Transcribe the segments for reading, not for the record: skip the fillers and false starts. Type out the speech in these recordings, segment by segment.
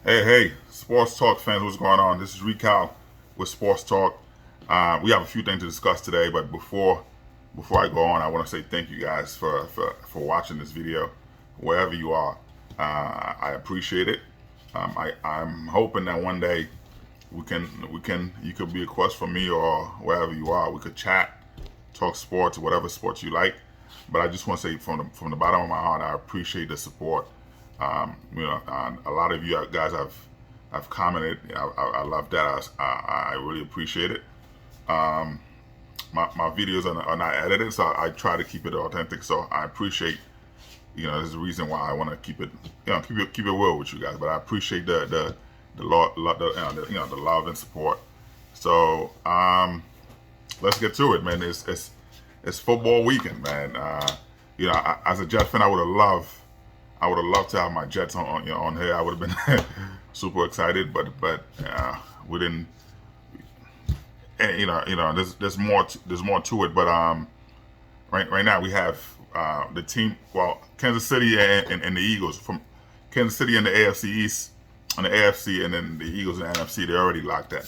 Hey, Sports Talk fans, what's going on? This is Recal with Sports Talk. We have a few things to discuss today, but before I go on, I want to say thank you guys for watching this video, wherever you are. I appreciate it. I'm hoping that one day you could be across from me or wherever you are. We could chat, talk sports, whatever sports you like. But I just want to say from the bottom of my heart, I appreciate the support. A lot of you guys have commented. I love that. I really appreciate it. My videos are not edited, so I try to keep it authentic. So I appreciate. There's a reason why I want to keep it real with you guys. But I appreciate the love and support. So let's get to it, man. It's football weekend, man. As a Jet fan, I would have loved to have my Jets on here. I would have been super excited, but we didn't. And, there's more to it. But right now we have the team. Well, Kansas City and the Eagles, from Kansas City and the AFC East, and the AFC, and then the Eagles and the NFC. They're already locked in,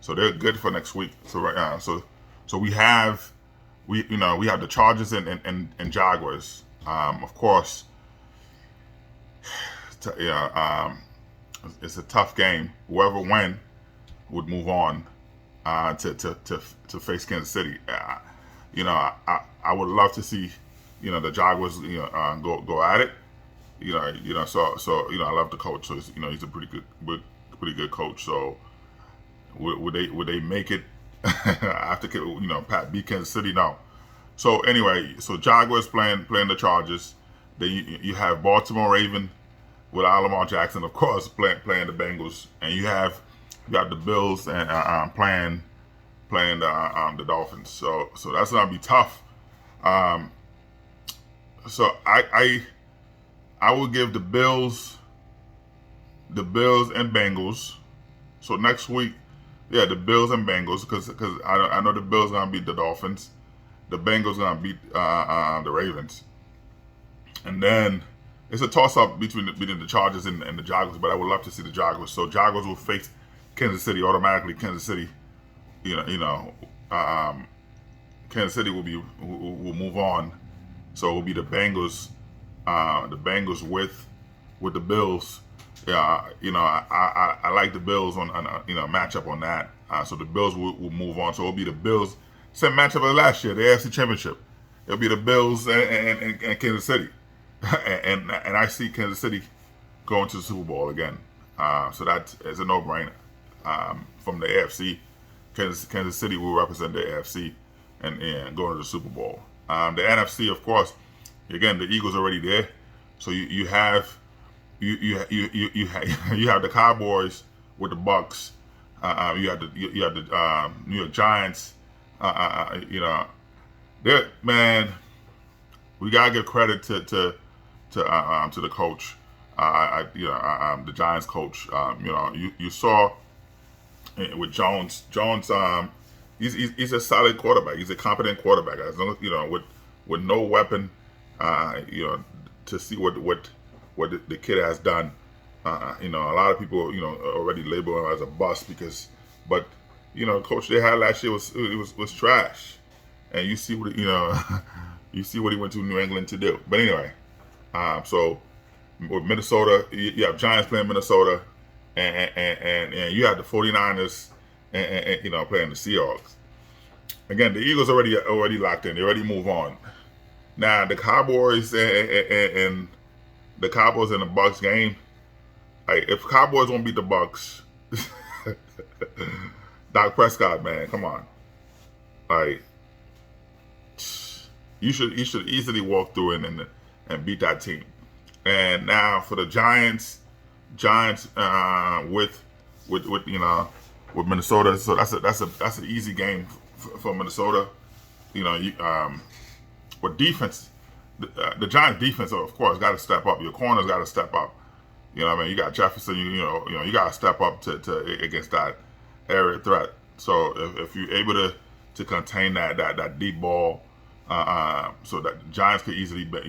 so they're good for next week. So right now, so we have the Chargers and Jaguars. Of course. It's a tough game. Whoever win would move on to face Kansas City. I would love to see the Jaguars go at it. So I love the coach. So he's a pretty good coach. So would they make it after Pat beat Kansas City? No. So anyway, so Jaguars playing the Chargers. Then you have Baltimore Raven with Lamar Jackson, of course, playing the Bengals, and you have the Bills and playing the Dolphins. So that's gonna be tough. So I will give the Bills and Bengals. So next week, yeah, the Bills and Bengals, because I know the Bills gonna beat the Dolphins, the Bengals gonna beat the Ravens. And then it's a toss-up between the Chargers and the Jaguars, but I would love to see the Jaguars. So Jaguars will face Kansas City automatically. Kansas City, Kansas City will move on. So it will be the Bengals with the Bills. Yeah, I like the Bills on matchup on that. So the Bills will move on. So it'll be the Bills. Same matchup as last year, the AFC Championship. It'll be the Bills and Kansas City. and I see Kansas City going to the Super Bowl again. So that is a no-brainer. From the AFC, Kansas City will represent the AFC and going to the Super Bowl. The NFC, of course, again, the Eagles already there. So you have you have the Cowboys with the Bucks. You have the New York Giants. Man, we gotta give credit to the coach, the Giants coach. You saw with Jones. He's a solid quarterback. He's a competent quarterback. As long as, with no weapon, to see what the kid has done. A lot of people already label him as a bust but the coach they had last year was trash, and you see what you see what he went to New England to do. But anyway. So with Minnesota, you have Giants playing Minnesota, and you have the 49ers and playing the Seahawks. Again, the Eagles already locked in. They already move on. Now the Cowboys and the Bucks game. If Cowboys won't beat the Bucks, Dak Prescott, man, come on. You should easily walk through and beat that team. And now for the Giants with Minnesota, so that's an easy game for Minnesota. With defense, the Giants defense, of course, got to step up. Your corners got to step up. You got Jefferson. You got to step up to against that area threat. So if you're able to contain that deep ball. So that the Giants could easily beat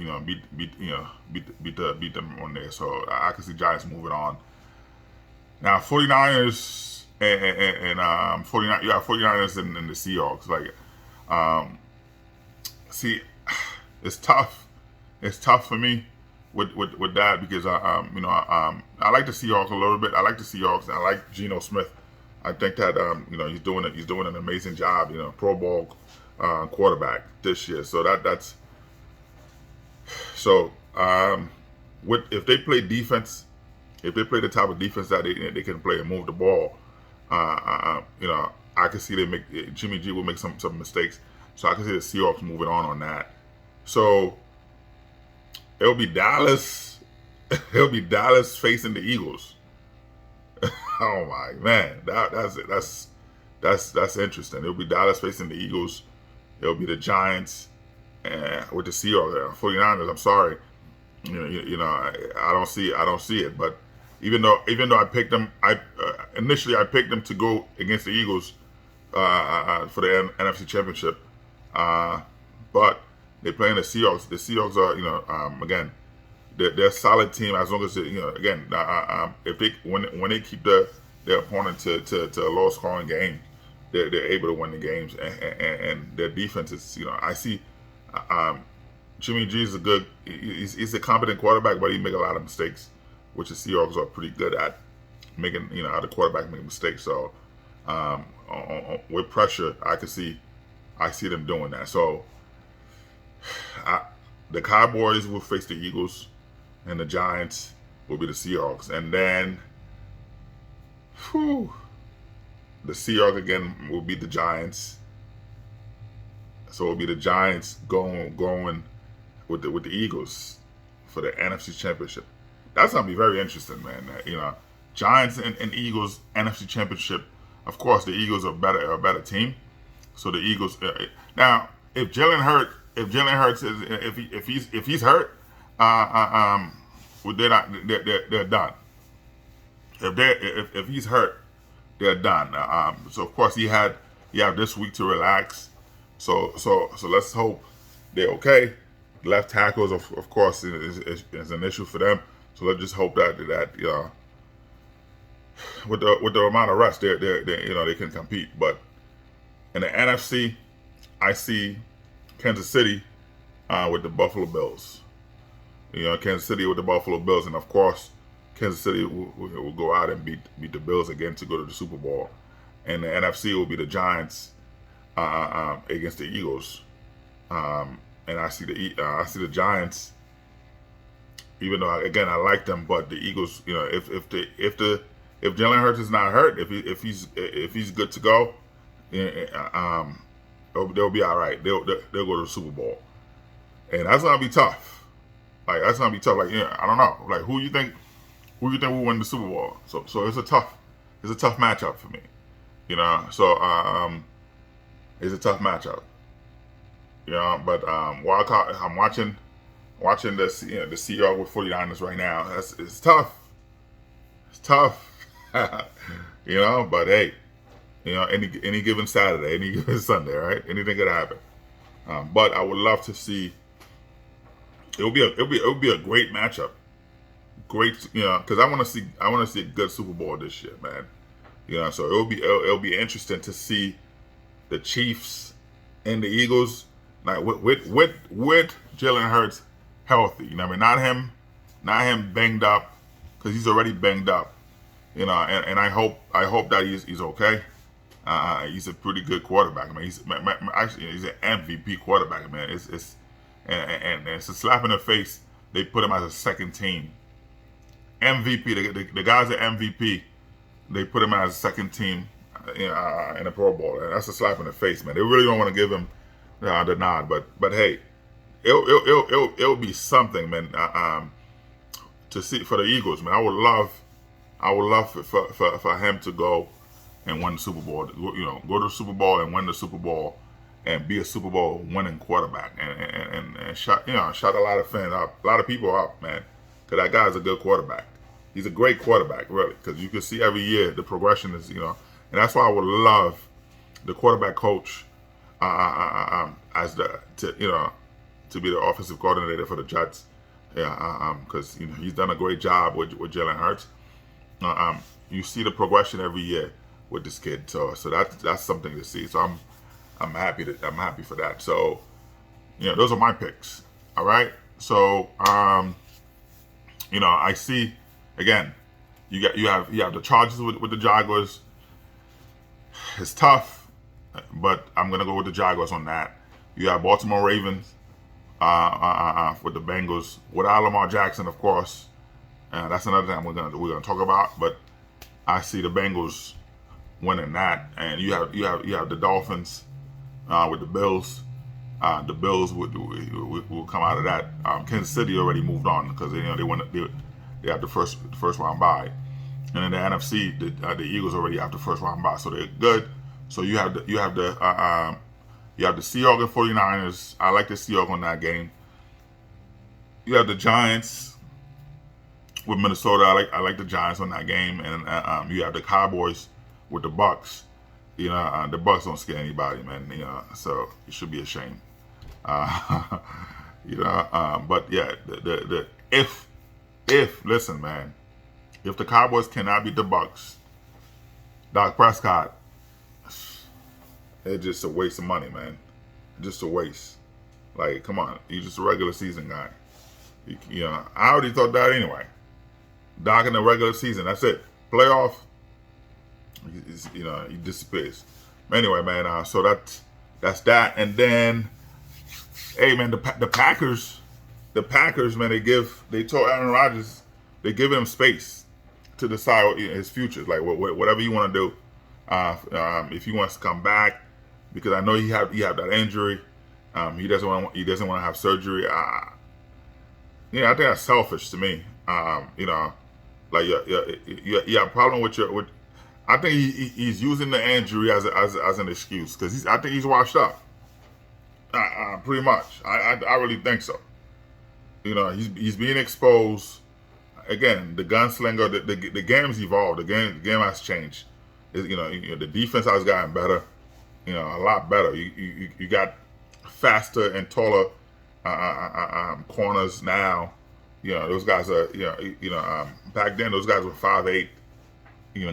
them on there. So I can see Giants moving on. Now 49ers and 49, yeah, 49ers and the Seahawks. Like, see, it's tough. It's tough for me with that because I like the Seahawks a little bit. I like the Seahawks. I like Geno Smith. I think that he's doing it. He's doing an amazing job. Pro Bowl quarterback this year. So that's so. If they play defense, if they play the type of defense that they can play and move the ball, I can see Jimmy G will make some mistakes. So I can see the Seahawks moving on that. So it'll be Dallas. It'll be Dallas facing the Eagles. Oh my man, that's interesting. It'll be Dallas facing the Eagles. It'll be the Giants with the Seahawks, 49ers. I'm sorry, I don't see it. But even though I picked them, initially I picked them to go against the Eagles for the NFC Championship, but they're playing the Seahawks. The Seahawks are again. They're a solid team as long as if they when they keep their opponent to a low scoring game, they're able to win the games and their defense is I see Jimmy G is he's a competent quarterback, but he make a lot of mistakes, which the Seahawks are pretty good at making the quarterback make mistakes. So with pressure, I see them doing that. So the Cowboys will face the Eagles. And the Giants will be the Seahawks. And then, the Seahawks again will beat the Giants. So it'll be the Giants going with the Eagles for the NFC Championship. That's gonna be very interesting, man. Giants and Eagles NFC Championship. Of course, the Eagles are a better team. So the Eagles. Now, if Jalen Hurts if he's hurt. They're done. If he's hurt, they're done. So of course you have this week to relax. So let's hope they're okay. Left tackles, of course, is an issue for them. So let's just hope that with the amount of rest, they can compete. But in the NFC, I see Kansas City with the Buffalo Bills. Kansas City with the Buffalo Bills, and of course, Kansas City will go out and beat the Bills again to go to the Super Bowl. And the NFC will be the Giants against the Eagles. And I see the Giants, even though again I like them, but the Eagles, if Jalen Hurts is not hurt, if he's good to go, they'll be all right. They'll go to the Super Bowl, and that's gonna be tough. Like that's gonna be tough. Like I don't know. Like who you think will win the Super Bowl? So it's a tough matchup for me. So it's a tough matchup. But wild card, I'm watching the Seahawks with 49ers right now. It's tough. It's tough. But hey, any given Saturday, any given Sunday, right? Anything could happen. But I would love to see. It'll be a great matchup. Great, because I want to see a good Super Bowl this year, man. So it'll be interesting to see the Chiefs and the Eagles, like with Jalen Hurts healthy. Not him banged up, because he's already banged up. And I hope that he's okay. He's a pretty good quarterback. He's an MVP quarterback, man. And it's a slap in the face. They put him as a second team MVP. The guy's an MVP. They put him as a second team in a Pro Bowl, and that's a slap in the face, man. They really don't want to give him the nod, but hey, it'll be something, man. To see for the Eagles, man. I would love for him to go and win the Super Bowl. Go to the Super Bowl and win the Super Bowl. And be a Super Bowl winning quarterback, and shut a lot of fans up, a lot of people up, man. Because that guy's a good quarterback. He's a great quarterback, really. Because you can see every year the progression is, and that's why I would love the quarterback coach as to be the offensive coordinator for the Jets. Because he's done a great job with Jalen Hurts, You see the progression every year with this kid. So that's something to see. So I'm happy for that. So those are my picks. All right. So I see again. You have the Chargers with the Jaguars. It's tough, but I'm gonna go with the Jaguars on that. You have Baltimore Ravens with the Bengals without Lamar Jackson, of course. That's another thing we're gonna talk about. But I see the Bengals winning that, and you have the Dolphins with the Bills. The Bills will come out of that. Kansas City already moved on because they have the first round bye, and in the NFC the Eagles already have the first round bye, so they're good. So you have the Seahawks and 49ers. I like the Seahawks on that game. You have the Giants with Minnesota. I like the Giants on that game, and you have the Cowboys with the Bucks. The Bucks don't scare anybody, man. So you should be ashamed. But yeah, if listen, man, if the Cowboys cannot beat the Bucks, Dak Prescott, it's just a waste of money, man. Just a waste. Like, come on, you're just a regular season guy. I already thought that anyway. Dak in the regular season, that's it. Playoff, he disappears. Anyway, man. So that's that. And then, hey, man, the Packers, man, they told Aaron Rodgers, they give him space to decide his future. Like whatever you want to do. If he wants to come back, because I know he have that injury. He doesn't want to have surgery. I think that's selfish to me. Like you have a problem with. I think he's using the injury as an excuse because I think he's washed up. Pretty much. I really think so. He's being exposed. Again, the gunslinger. The game's evolved. The game has changed. The defense has gotten better. A lot better. You got faster and taller corners now. Those guys are back then those guys were 5'8".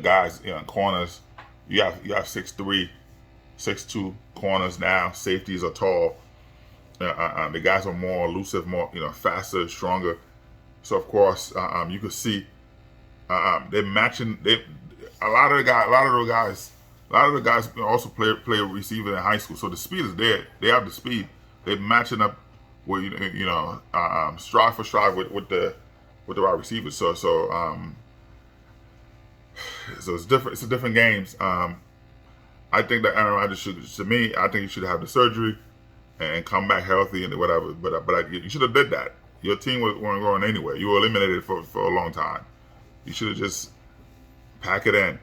Guys, corners. You have 6'3", 6'2" corners now. Safeties are tall. The guys are more elusive, more faster, stronger. So of course, you could see they're matching. A lot of the guys also play receiver in high school. So the speed is there. They have the speed. They're matching up with stride for stride with the wide receivers. So it's different. It's a different games. I think that Aaron Rodgers I think he should have the surgery and come back healthy and whatever. But you should have did that. Your team weren't going anywhere. You were eliminated for a long time. You should have just pack it in,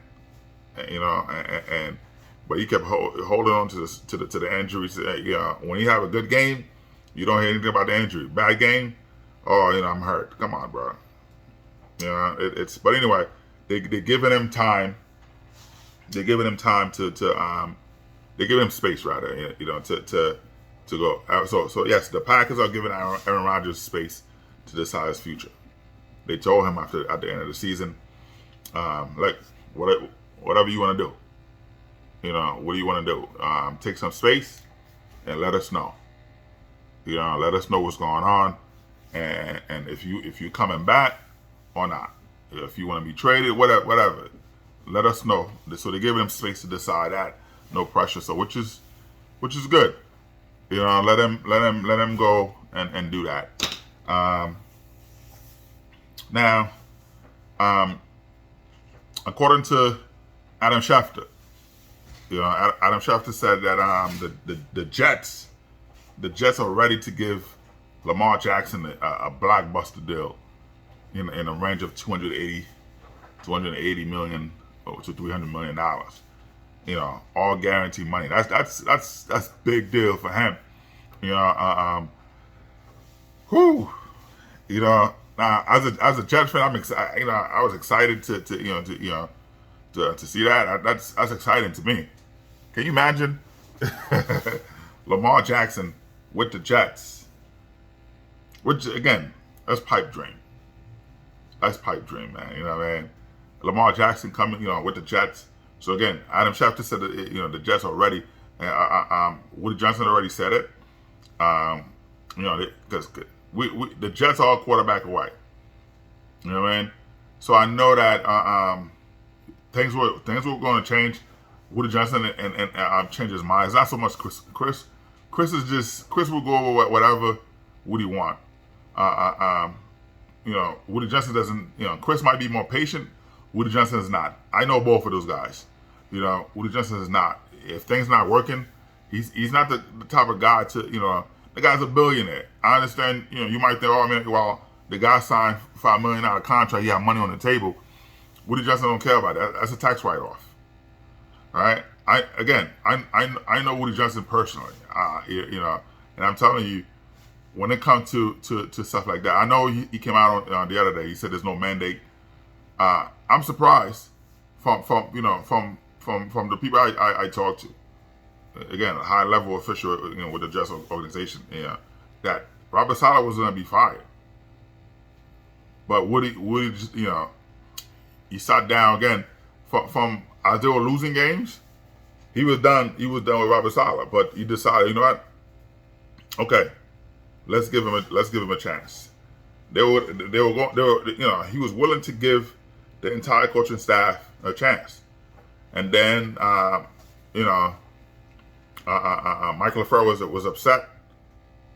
but he kept holding on to the injuries. When you have a good game, you don't hear anything about the injury. Bad game, I'm hurt. Come on, bro. But anyway, they're giving him time. They're giving him time they're giving him space rather, to go. So yes, the Packers are giving Aaron Rodgers space to decide his future. They told him at the end of the season, like whatever you want to do. What do you want to do? Take some space and let us know. Let us know what's going on, and if you're coming back or not. If you want to be traded, whatever, let us know. So they're giving him space to decide that. No pressure. So which is good. Let him go and do that. Now, according to Adam Schefter, Adam Schefter said that the Jets are ready to give Lamar Jackson a blockbuster deal in a range of $280 million to $300 million. All guaranteed money. That's big deal for him. As a Jets fan, I'm excited. I was excited to see that. That's exciting to me. Can you imagine Lamar Jackson with the Jets? Which again, that's pipe dream. That's pipe dream, man. Lamar Jackson coming, with the Jets. So again, Adam Schefter said that, the Jets are ready. And Woody Johnson already said it. Because the Jets are a quarterback away. You know what I mean? So I know that things were going to change. Woody Johnson and change his mind. It's not so much Chris. Chris will go over whatever Woody want. Woody Johnson doesn't. Chris might be more patient. Woody Johnson is not. I know both of those guys. Woody Johnson is not. If things not working, he's not the type of guy to. The guy's a billionaire. I understand. You might think, well, the guy signed $5 million contract. He had money on the table. Woody Johnson don't care about that. That's a tax write-off. All right. I know Woody Johnson personally. And I'm telling you, when it comes to stuff like that, I know he came out on the other day. He said there's no mandate. I'm surprised from the people I talked to. Again, a high level official, with the Jets organization, that Robert Saleh was going to be fired. But Woody, he sat down again from as they were losing games. He was done. He was done with Robert Saleh, but he decided, you know what? Okay, let's give him a chance. He was willing to give the entire coaching staff a chance, and then Michael LaFleur was upset,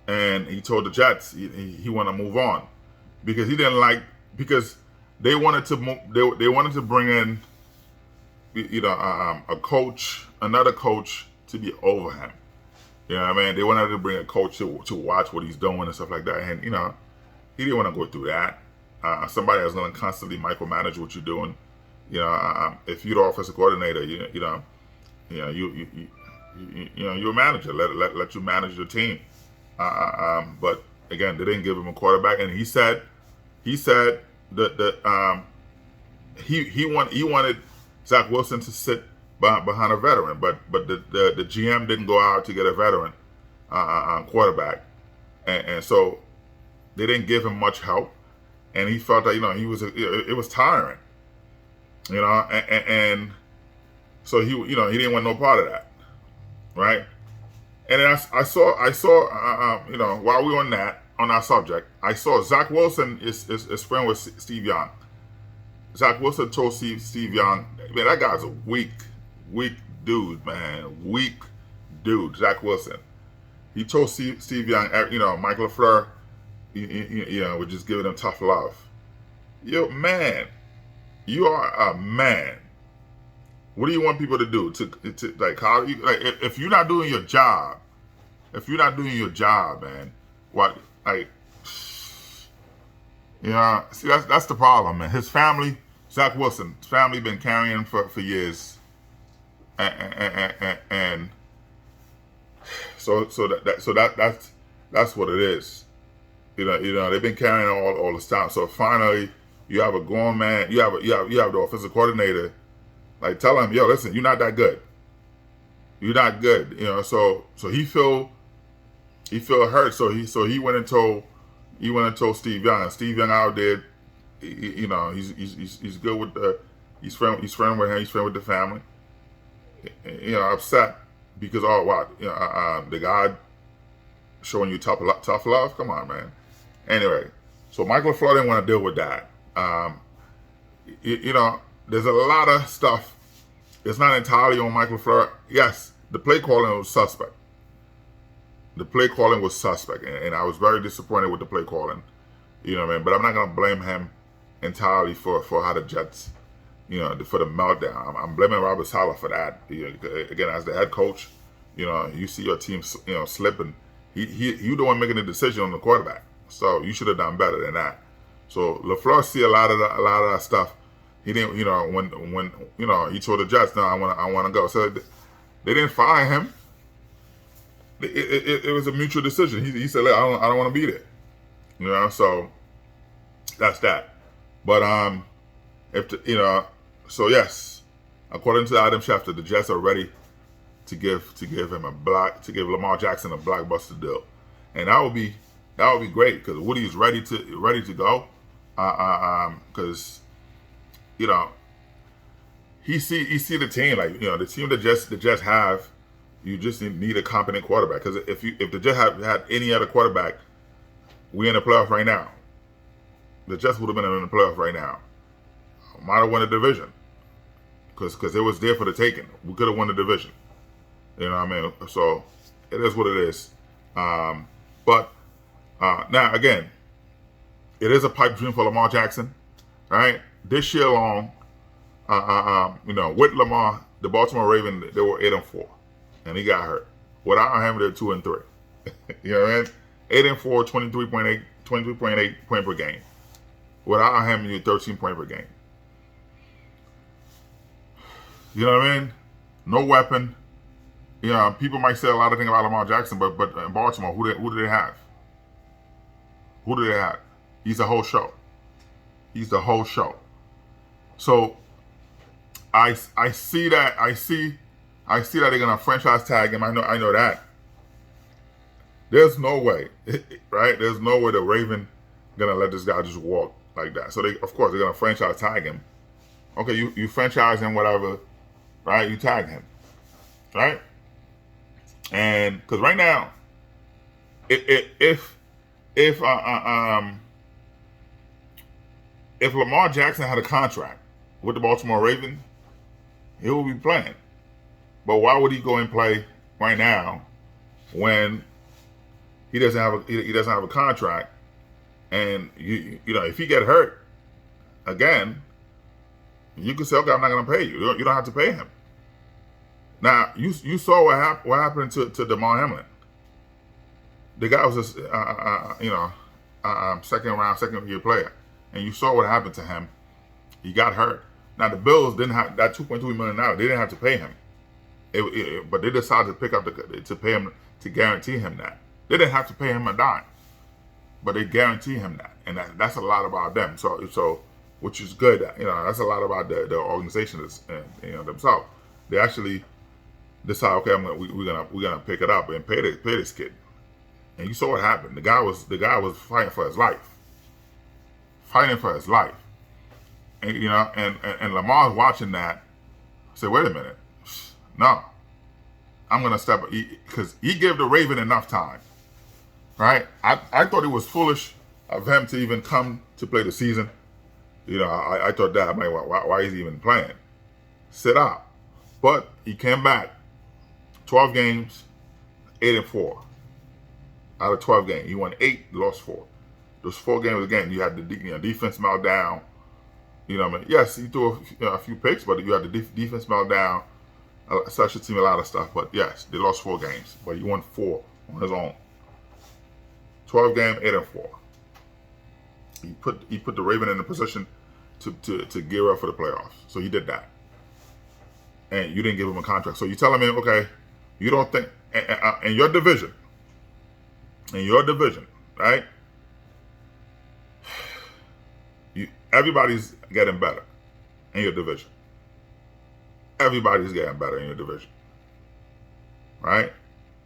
and he told the Jets he wanted to move on because he didn't like they wanted to bring in a coach, another coach to be over him. You know what I mean? They wanted to bring a coach to watch what he's doing and stuff like that, and he didn't want to go through that. Somebody that's going to constantly micromanage what you're doing. If you're the offensive coordinator, you're a manager. Let you manage your team. But again, they didn't give him a quarterback, and he said that he wanted Zach Wilson to sit behind a veteran, but the GM didn't go out to get a veteran quarterback, and so they didn't give him much help, and he felt that it was tiring, and so he didn't want no part of that, right? And then I saw while we were on that subject, I saw Zach Wilson is friend with Steve Young. Zach Wilson told Steve Young, man, that guy's a weak dude, man. Weak dude, Zach Wilson. He told Steve Young, Michael LaFleur, was just giving him tough love. Yo, man, you are a man. What do you want people to do? To like, how you, like, if you're not doing your job, man, what, like, see, that's the problem, man. His family, Zach Wilson's family, been carrying him for years, and so that's what it is. They've been carrying all this time. So finally, you have a grown man. You have the offensive coordinator. Like, tell him, yo, listen, you're not that good. You're not good. So he feel hurt. So he went and told Steve Young. And Steve Young out there, he's good with he's friend with him. He's friend with the family. Upset because the guy showing you tough love. Come on, man. Anyway, so Michael LaFleur didn't want to deal with that. There's a lot of stuff. It's not entirely on Michael LaFleur. Yes, the play calling was suspect. And I was very disappointed with the play calling. But I'm not gonna blame him entirely for how the Jets, for the meltdown. I'm blaming Robert Saleh for that. Again, as the head coach, you see your team, slipping. You the one making the decision on the quarterback. So you should have done better than that. So LaFleur see a lot of that stuff. He didn't, when he told the Jets, no, I want to go. So they didn't fire him. It was a mutual decision. He said, I don't want to be there. So that's that. But so yes, according to Adam Schefter, the Jets are ready to give Lamar Jackson a blockbuster deal, and that would be great because Woody is ready to go. Because he see the team, like, the team that Jets have. You just need a competent quarterback, because if the Jets had any other quarterback, we in the playoffs right now. The Jets would have been in the playoffs right now. Might have won the division, because it was there for the taking. We could have won the division. You know what I mean? So it is what it is. But now again, it is a pipe dream for Lamar Jackson, right? This year long, with Lamar, the Baltimore Ravens, they were 8-4, and he got hurt. Without him, they're 2-3. You know what I mean? 8-4, 23.8 point per game. Without him, you're 13 point per game. You know what I mean? No weapon. People might say a lot of things about Lamar Jackson, but in Baltimore, who do they have? Who do they have? He's the whole show. He's the whole show. So I see that they're gonna franchise tag him. I know that. There's no way, right? There's no way the Raven gonna let this guy just walk like that. So of course they're gonna franchise tag him. Okay, you franchise him, whatever, right? You tag him, right? And because right now, if Lamar Jackson had a contract with the Baltimore Ravens, he would be playing. But why would he go and play right now when he doesn't have a contract? And if he get hurt again, you can say, okay, I'm not going to pay you. You don't have to pay him. Now you saw what happened to Damar Hamlin. The guy was just second year player, and you saw what happened to him. He got hurt. Now the Bills didn't have that $2.2 million. They didn't have to pay him, but they decided to pick up to pay him, to guarantee him that. They didn't have to pay him a dime, but they guarantee him that, and that's a lot about them. So which is good. That's a lot about the organization themselves. They actually decide, okay, we're gonna pick it up and pay this kid. And you saw what happened. The guy was fighting for his life. And Lamar's watching that. Say, wait a minute, no, I'm gonna step up, because he gave the Raven enough time, right? I thought it was foolish of him to even come to play the season. I thought that, man, why is he even playing? Sit out. But he came back. 12 games, 8-4. Out of 12 games, he won 8, lost 4. Those 4 games again, you had the defense meltdown. Yes, he threw a few picks, but you had the defense meltdown. Such a team, a lot of stuff. But yes, they lost 4 games, but he won 4 on his own. 12 games, 8-4. He put the Raven in a position to gear up for the playoffs. So he did that, and you didn't give him a contract. So you tell him, okay, you don't think in your division, right? Everybody's getting better in your division. Everybody's getting better in your division, right?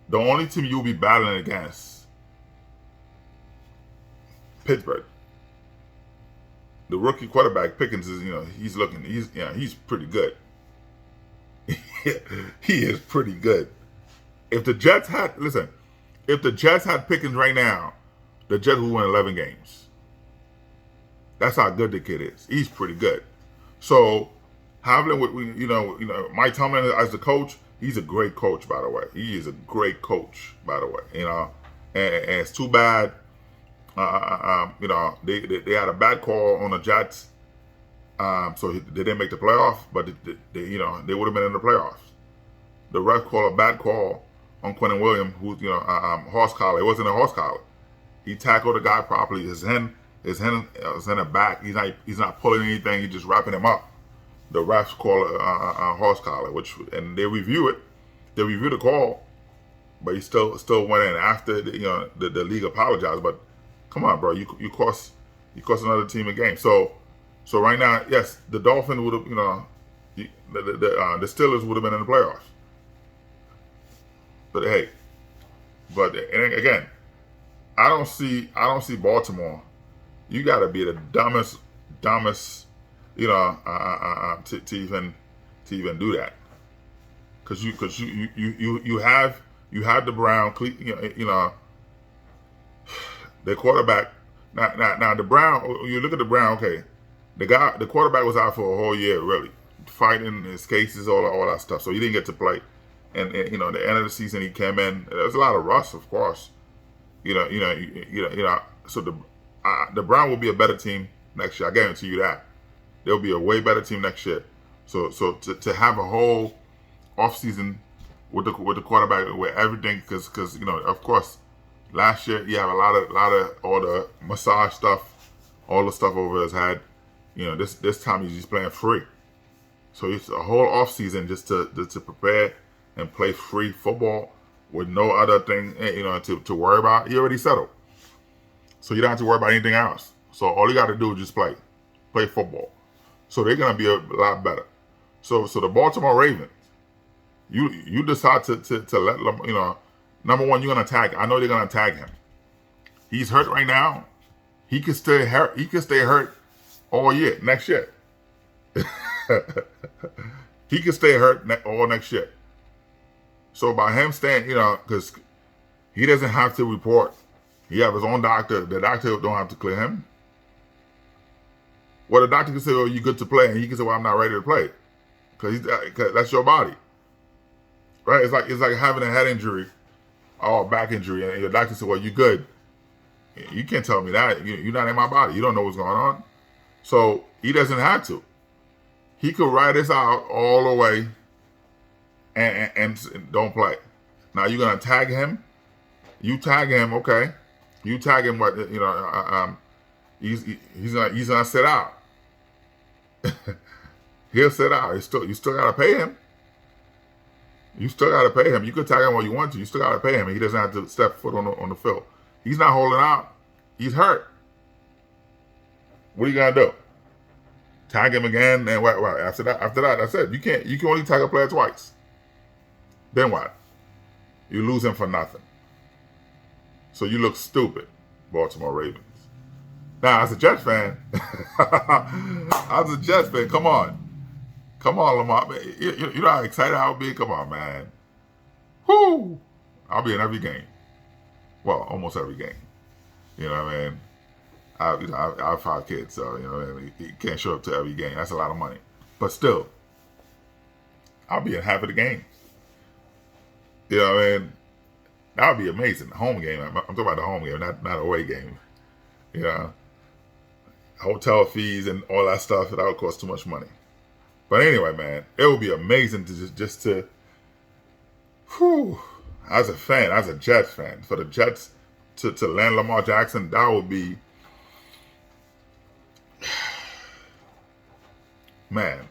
The only team you'll be battling against, Pittsburgh. The rookie quarterback Pickens is, he's pretty good. He is pretty good. If the Jets had Pickens right now, the Jets would win 11 games. That's how good the kid is. He's pretty good. So having Mike Tomlin as the coach, he's a great coach, by the way. He is a great coach, by the way. And it's too bad. They had a bad call on the Jets, so they didn't make the playoff. But they would have been in the playoffs. The ref called a bad call on Quentin Williams, who's horse collar. It wasn't a horse collar. He tackled the guy properly. His hand was in the back. He's not pulling anything. He's just wrapping him up. The refs call a horse collar, and they review it. They review the call, but he still went in after the league apologized. But come on, bro, you cost another team a game. So right now, yes, the Dolphins would have, the Steelers would have been in the playoffs. But hey, and again, I don't see Baltimore. You got to be the dumbest, to even to even do that. Because you have the Brown, the quarterback. Now the Brown. You look at the Brown. Okay, the quarterback was out for a whole year, really, fighting his cases, all that stuff. So he didn't get to play. And the end of the season he came in. There was a lot of rust, of course. So the Brown will be a better team next year. I guarantee you that. They'll be a way better team next year. So to have a whole offseason with the quarterback, with everything, because of course last year you have a lot of all the massage stuff, all the stuff over his head. This time he's just playing free. So it's a whole offseason just to prepare and play free football with no other thing to worry about. He already settled. So you don't have to worry about anything else. So all you got to do is just play football. So they're gonna be a lot better. So the Baltimore Ravens, you decide to let them, number one, you're gonna tag. I know they're gonna tag him. He's hurt right now. He could stay hurt. He could stay hurt all year, next year. He could stay hurt all next year. So by him staying, because he doesn't have to report. He have his own doctor. The doctor don't have to clear him. Well, the doctor can say, "Oh, you good to play," and he can say, "Well, I'm not ready to play," because that's your body, right? It's like having a head injury or back injury, and your doctor said, "Well, you good." You can't tell me that. You're not in my body. You don't know what's going on. So he doesn't have to. He could ride this out all the way and don't play. Now you're gonna tag him. You tag him, okay? You tag him. What he's gonna sit out. He'll sit out. You still gotta pay him. You still gotta pay him. You could tag him all you want to. You still gotta pay him. He doesn't have to step foot on the field. He's not holding out. He's hurt. What are you gonna do? Tag him again, and what? After that, I said you can't. You can only tag a player twice. Then what? You lose him for nothing. So you look stupid, Baltimore Ravens. Now, as a Jets fan, come on, Lamar. You know how excited I'll be. Come on, man. Whoo! I'll be in every game. Well, almost every game. You know what I mean? I have 5 kids, so you can't show up to every game. That's a lot of money. But still, I'll be in half of the games. You know what I mean? That would be amazing. Home game. I'm talking about the home game, not away game. Hotel fees and all that stuff. That would cost too much money. But anyway, man, it would be amazing to just to, as a fan, as a Jets fan, for the Jets to land Lamar Jackson, that would be, man,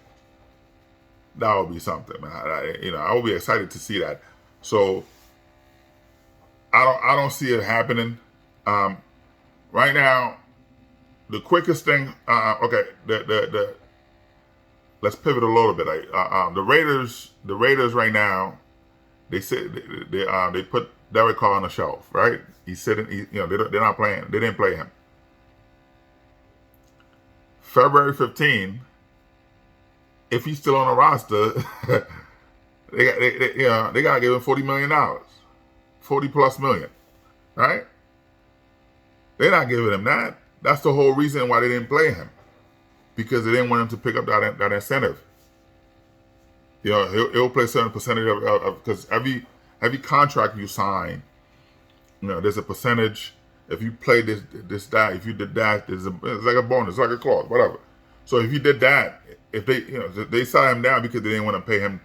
that would be something, man. I would be excited to see that. So I don't see it happening. Right now, the quickest thing. Okay, let's pivot a little bit. The Raiders right now, they said they put Derek Carr on the shelf, right? He's sitting. They're not playing. They didn't play him. February 15, if he's still on the roster, they gotta give him $40 million, $40+ million, right? They're not giving him that. That's the whole reason why they didn't play him, because they didn't want him to pick up that incentive. He'll play a certain percentage of because every contract you sign, there's a percentage. If you play that, if you did that, it's like a bonus, like a clause, whatever. So if you did that, if they signed him down because they didn't want to pay him,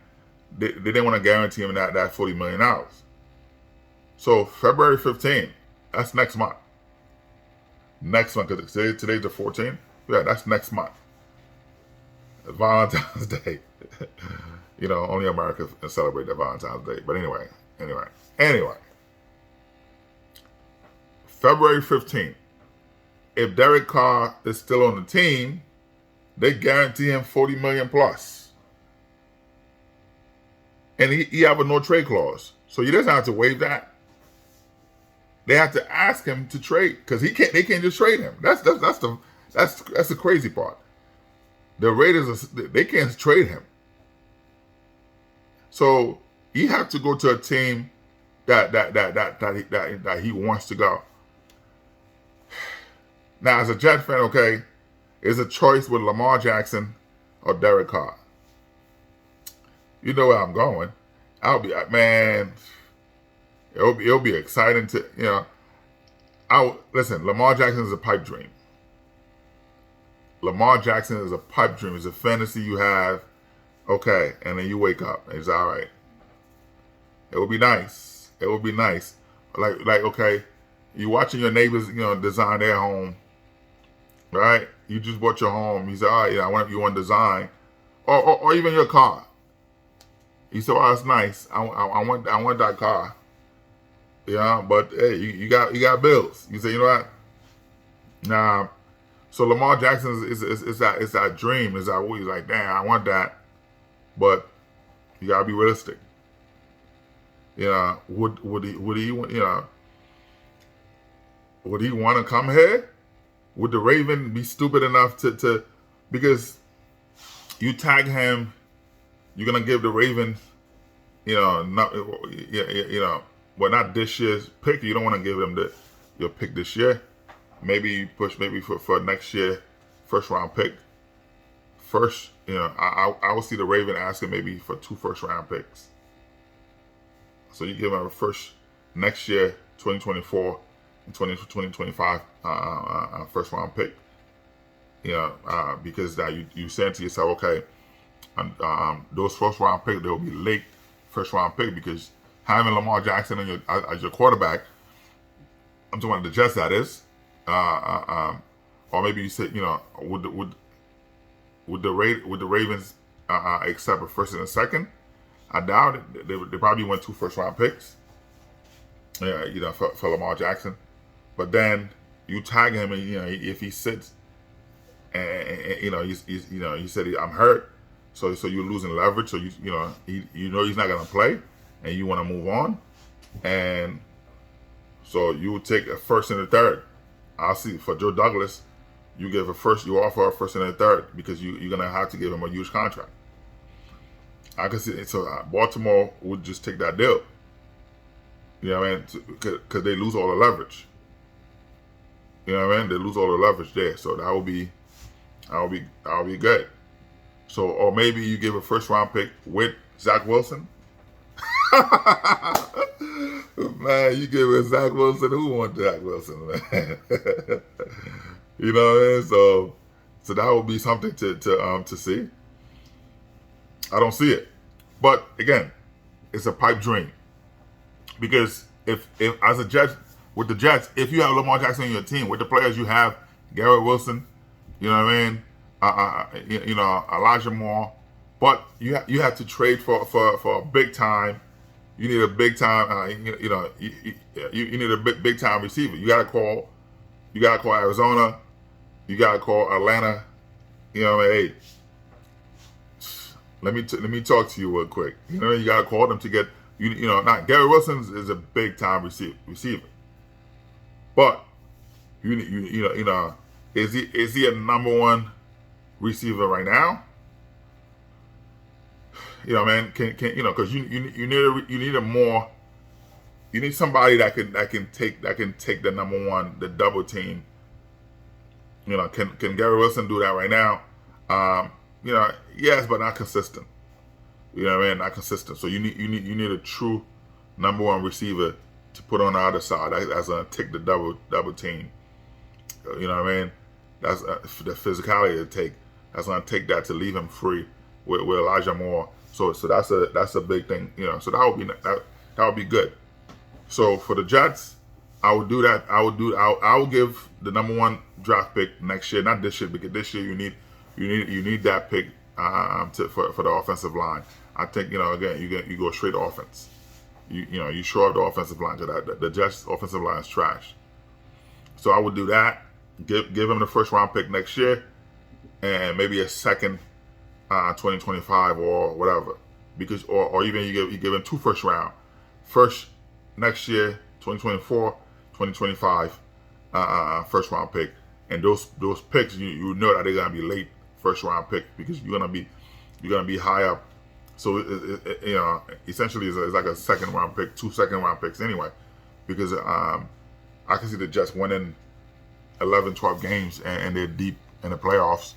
they didn't want to guarantee him that $40 million. So February 15th, that's next month. Next month, because today's the 14th. Yeah, that's next month. It's Valentine's Day. Only America celebrate that Valentine's Day. But anyway. February 15th. If Derek Carr is still on the team, they guarantee him $40 million plus. And he have a no trade clause. So he doesn't have to waive that. They have to ask him to trade because they can't just trade him. That's the crazy part. The Raiders they can't trade him. So you have to go to a team that he wants to go. Now, as a Jet fan, okay, it's a choice with Lamar Jackson or Derek Carr. You know where I'm going. I'll be, man. It'll be exciting to, listen. Lamar Jackson is a pipe dream. Lamar Jackson is a pipe dream. It's a fantasy you have, okay, and then you wake up and it's all right. It would be nice. It would be nice. Like okay, you watching your neighbors, design their home, right? You just bought your home. You say, all right, you want design, or even your car. You say, oh, that's nice. I want that car. Yeah, but hey, you got bills. You say, you know what? Nah. So Lamar Jackson is that dream. Is that what he's like? Damn, I want that, but you gotta be realistic. Would he would he want to come here? Would the Raven be stupid enough to because you tag him, you're gonna give the Raven, not this year's pick. You don't want to give him your pick this year. Maybe you push for next year, first round pick. First, I will see the Raven asking maybe for 2 first round picks. So you give him a first next year, 2024 and 2025 first round pick. Because now you saying to yourself, okay, those first round picks, they'll be late first round pick because having Lamar Jackson as your quarterback, I'm talking about the Jets, that is. Or maybe you said, would the Ravens accept a first and a second? I doubt it. They probably went 2 first round picks. For Lamar Jackson. But then you tag him, and if he sits, and he said I'm hurt, so you're losing leverage. So he's not gonna play, and you want to move on, and so you would take a first and a third. I'll see for Joe Douglas, you offer a first and a third because you're gonna have to give him a huge contract. I can see it. So Baltimore would just take that deal. You know what I mean? Because they lose all the leverage. You know what I mean? They lose all the leverage there. So that would be good. So, or maybe you give a first round pick with Zach Wilson. Man, you give it Zach Wilson. Who wants Zach Wilson, man? You know what I mean? So that would be something to see. I don't see it, but again, it's a pipe dream. Because if as a Jet, with the Jets, if you have Lamar Jackson on your team, with the players you have, Garrett Wilson, you know what I mean, Elijah Moore, but you have to trade for a big time. You need a big time, you need a big time receiver. You gotta call Arizona, you gotta call Atlanta. You know what I mean? Hey, let me talk to you real quick. You gotta call them to get. Not Gary Wilson is a big time receiver, but is he a number 1 receiver right now? Man, can because you need a more. You need somebody that can take the number 1, the double team. Can Gary Wilson do that right now? Yes, but not consistent. You know what I mean? Not consistent. So you need a true number 1 receiver to put on the other side. That's gonna take the double team. You know what I mean? That's the physicality to take. That's gonna take that to leave him free with Elijah Moore. So that's a big thing. So that would be good. So for the Jets, I would do that. I would give the number 1 draft pick next year, not this year, because this year you need that pick for the offensive line. I think again you go straight offense. You shore up the offensive line because the Jets offensive line is trash. So I would do that. Give him the first round pick next year, and maybe a second, 2025 or whatever. Because or even you give him 2 first round, first next year 2024, 2025 first round pick, and those picks you know that they're gonna be late first round pick because you're gonna be high up. So essentially it's like a second round pick, 2 second round picks anyway, because I can see the Jets winning 11, 12 games and they're deep in the playoffs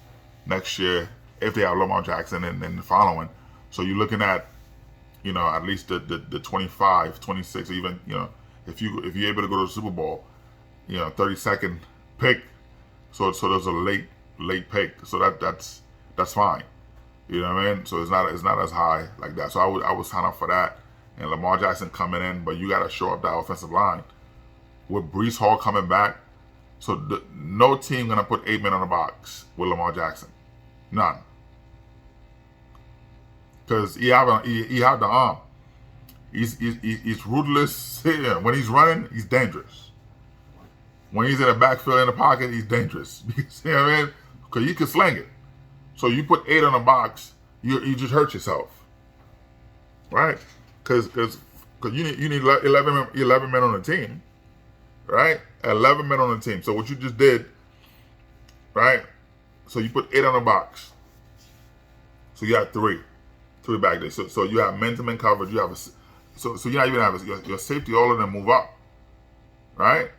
next year if they have Lamar Jackson and then the following. So you're looking at, at least the 25, 26, even, if you're able to go to the Super Bowl, 32nd pick. So there's a late pick. So that's fine. You know what I mean? So it's not as high like that. So I would sign up for that. And Lamar Jackson coming in, but you got to show up that offensive line. With Breece Hall coming back, so no team gonna put 8 men on the box with Lamar Jackson, none. Because he have the arm. He's ruthless. When he's running, he's dangerous. When he's in the backfield in the pocket, he's dangerous. Because you know what I mean? Because you can sling it. So you put 8 on the box, you just hurt yourself, right? Because you need 11 men on the team, right? 11 men on the team. So what you just did, right? So you put 8 on the box. So you have 3 back there. So you have man-to-man coverage. You have so you not even have your safety. All of them move up, right?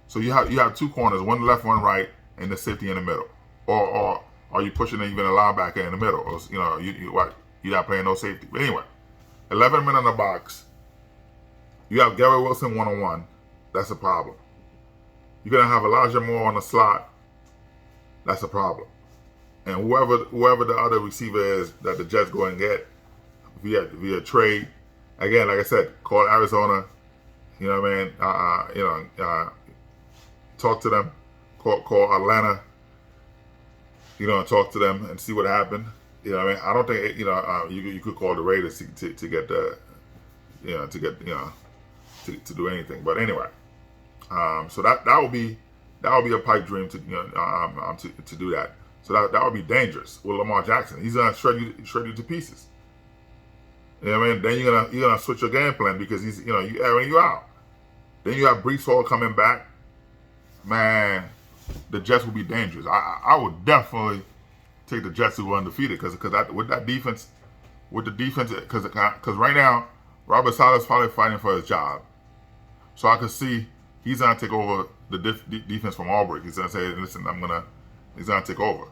So you have 2 corners, one left, one right, and the safety in the middle, or are you pushing even a linebacker in the middle? Or, you're not playing no safety. But anyway, 11 men on the box. You have Garrett Wilson one-on-one. That's a problem. You're going to have Elijah Moore on the slot. That's a problem. And whoever the other receiver is that the Jets go and get via trade, again, like I said, call Arizona. You know what I mean? Talk to them. Call Atlanta. Talk to them and see what happened. You know what I mean? I don't think you could call the Raiders to get the to do anything. But anyway, so that would be a pipe dream to do that. So that would be dangerous with Lamar Jackson. He's gonna shred you to pieces. You know what I mean? Then you're gonna switch your game plan because he's you airing you out. Then you have Breece Hall coming back. Man, the Jets will be dangerous. I would definitely take the Jets to go undefeated because with the defense, because right now Robert Saleh's probably fighting for his job. So I could see he's gonna take over the defense from Aubrey. He's gonna say, "Listen, he's gonna take over."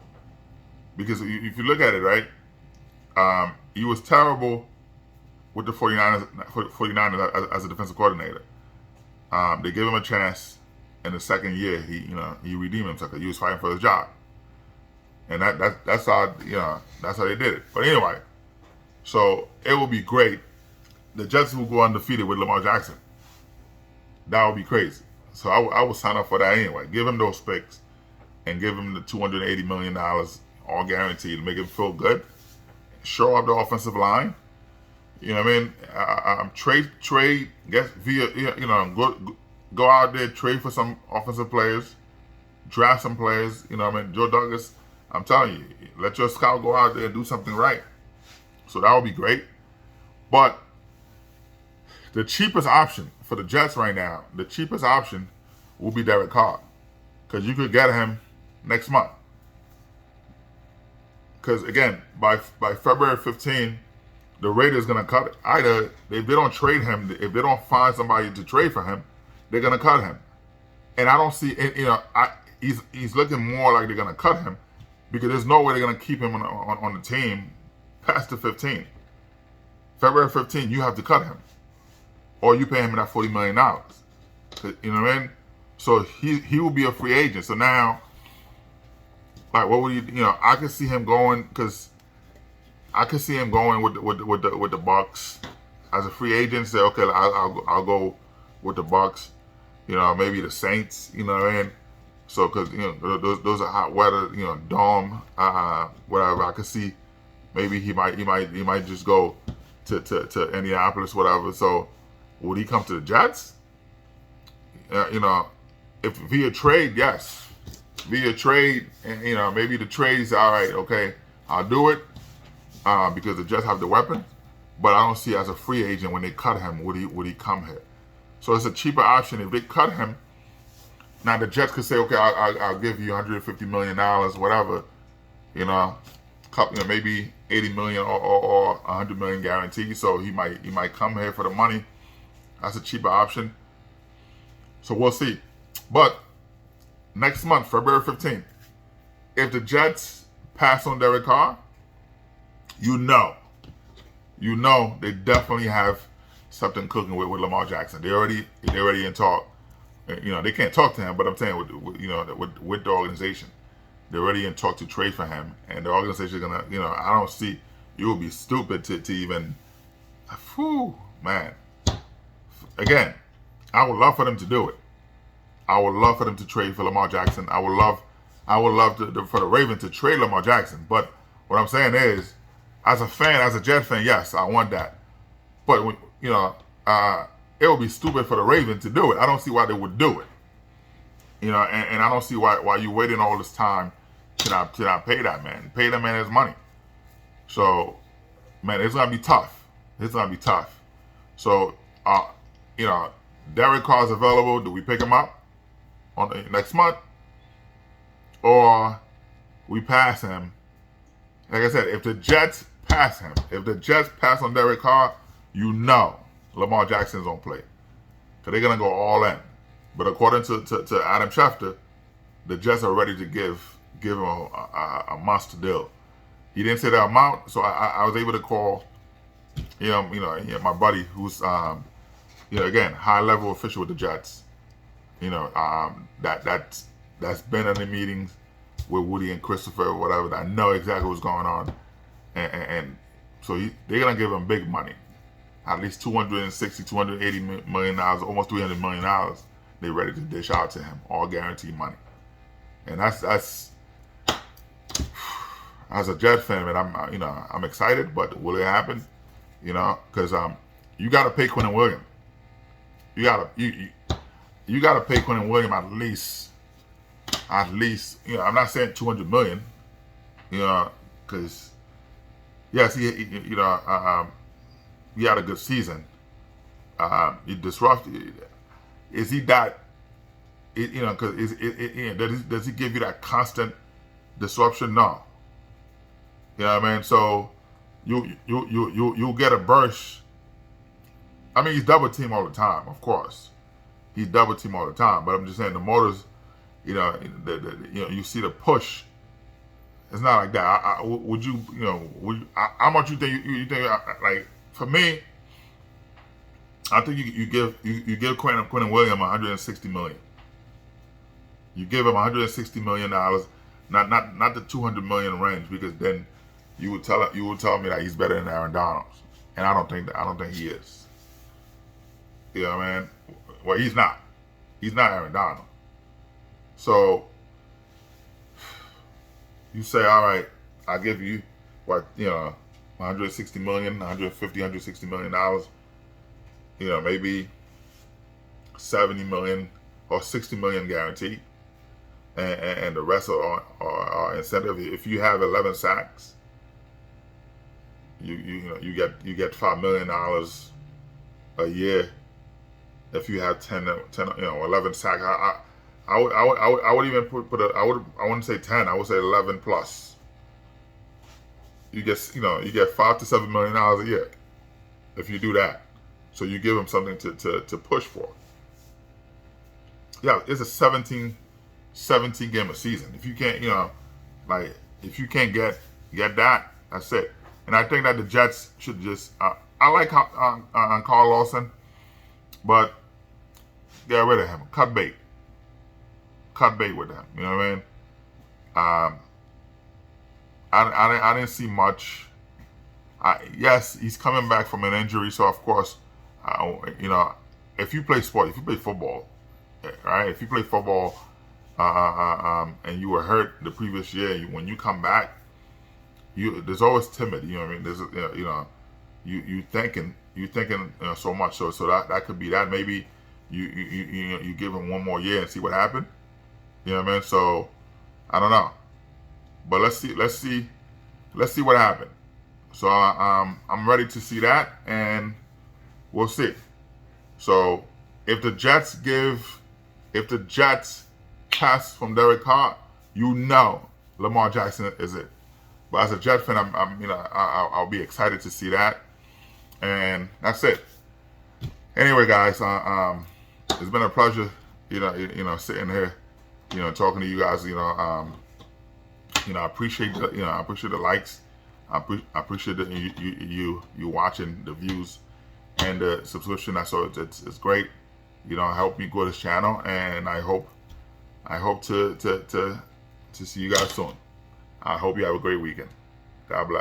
Because if you look at it, right, he was terrible with the 49ers as a defensive coordinator. They gave him a chance. In the second year, he redeemed himself. He was fighting for his job, and that's how they did it. But anyway, so it will be great. The Jets will go undefeated with Lamar Jackson. That would be crazy. So I would sign up for that anyway. Give him those picks, and give him the $280 million, all guaranteed, to make him feel good. Show up the offensive line. You know what I mean? Trade. Get via Go out there, trade for some offensive players, draft some players. You know what I mean? Joe Douglas, I'm telling you, let your scout go out there and do something right. So that would be great. But the cheapest option for the Jets right now, the cheapest option will be Derek Carr. Because you could get him next month. Because, again, by February 15, the Raiders going to cut it. Either, if they don't trade him, if they don't find somebody to trade for him, they're gonna cut him, and I don't see. He's looking more like they're gonna cut him because there's no way they're gonna keep him on the team past the 15. February 15, you have to cut him, or you pay him that $40 million. You know what I mean? So he will be a free agent. So now, like, what would I could see him going because I could see him going with the Bucks as a free agent. Say, okay, I'll go with the Bucks. Maybe the Saints, you know what I mean? So, because, those are hot weather, dome, whatever. I could see maybe he might just go to Indianapolis, whatever. So, would he come to the Jets? If via trade, yes. Via trade, and, maybe the trade's all right, okay, I'll do it because the Jets have the weapon. But I don't see as a free agent when they cut him, would he come here? So it's a cheaper option. If they cut him, now the Jets could say, okay, I'll give you $150 million, whatever, couple, maybe 80 million or 100 million guaranteed. So he might come here for the money. That's a cheaper option. So we'll see. But next month, February 15th, if the Jets pass on Derek Carr, you know they definitely have something cooking with Lamar Jackson. They already in talk. They can't talk to him, but I'm saying with the organization, they're already in talk to trade for him, and the organization is gonna. I don't see. You would be stupid to even. Whew, man. Again, I would love for them to do it. I would love for them to trade for Lamar Jackson. I would love for the Ravens to trade Lamar Jackson. But what I'm saying is, as a fan, as a Jet fan, yes, I want that. But it would be stupid for the Ravens to do it. I don't see why they would do it. And I don't see why you waiting all this time to not pay that man. Pay that man his money. So, man, it's gonna be tough. It's gonna be tough. So, Derek Carr's available. Do we pick him up on the next month, or we pass him? Like I said, if the Jets pass him, if the Jets pass on Derek Carr, Lamar Jackson's gonna play, because they're gonna go all in. But according to Adam Schefter, the Jets are ready to give him a monster deal. He didn't say the amount, so I was able to call my buddy who's again, high level official with the Jets. That's been in the meetings with Woody and Christopher or whatever. I know exactly what's going on, and so they're gonna give him big money, at least $260, $280 million, almost $300 million. They're ready to dish out to him, all guaranteed money, and that's as a Jet fan, man, I'm excited, but will it happen? Because you got to pay Quentin Williams. You gotta pay Quentin Williams at least. I'm not saying $200 million. Because yes, he had a good season. He disrupted. Is he that? Because does he give you that constant disruption? No. You know what I mean? So you get a burst. I mean, he's double team all the time, of course. He's double team all the time. But I'm just saying the motors, you see the push. It's not like that. How much you think like for me? I think you give Quentin Williams $160 million. You give him $160 million, not the $200 million range, because then you would tell me that he's better than Aaron Donald, and I don't think he is. You know what I mean? Well, he's not. He's not Aaron Donald. So you say, all right, I'll give you $160 million, $160 million. Maybe $70 million or $60 million guaranteed, and the rest are incentive. If you have 11 sacks, you get $5 million a year. If you have 11 sacks, I would even put I wouldn't say 10. I would say 11 plus. You get $5 to $7 million a year if you do that. So you give them something to push for. Yeah, it's a 17 game a season. If you can't, if you can't get that, that's it. And I think that the Jets should just. I like Carl Lawson, but get rid of him. Cut bait with him. You know what I mean? I didn't see much. Yes, he's coming back from an injury, so of course, if you play sport, if you play football, right? If you play football, and you were hurt the previous year, when you come back, there's always timid. You know what I mean? There's you thinking so much. So that could be that. Maybe you give him one more year and see what happened. You know what I mean? So I don't know, but let's see what happened. So I'm ready to see that, and we'll see. So if the Jets pass from Derek Carr, Lamar Jackson is it. But as a Jet fan, I'll be excited to see that. And that's it. Anyway, guys, it's been a pleasure, sitting here, talking to you guys. I appreciate the likes. I appreciate you watching, the views and the subscription. So it's great. Help me grow this channel, and I hope to see you guys soon. I hope you have a great weekend. God bless.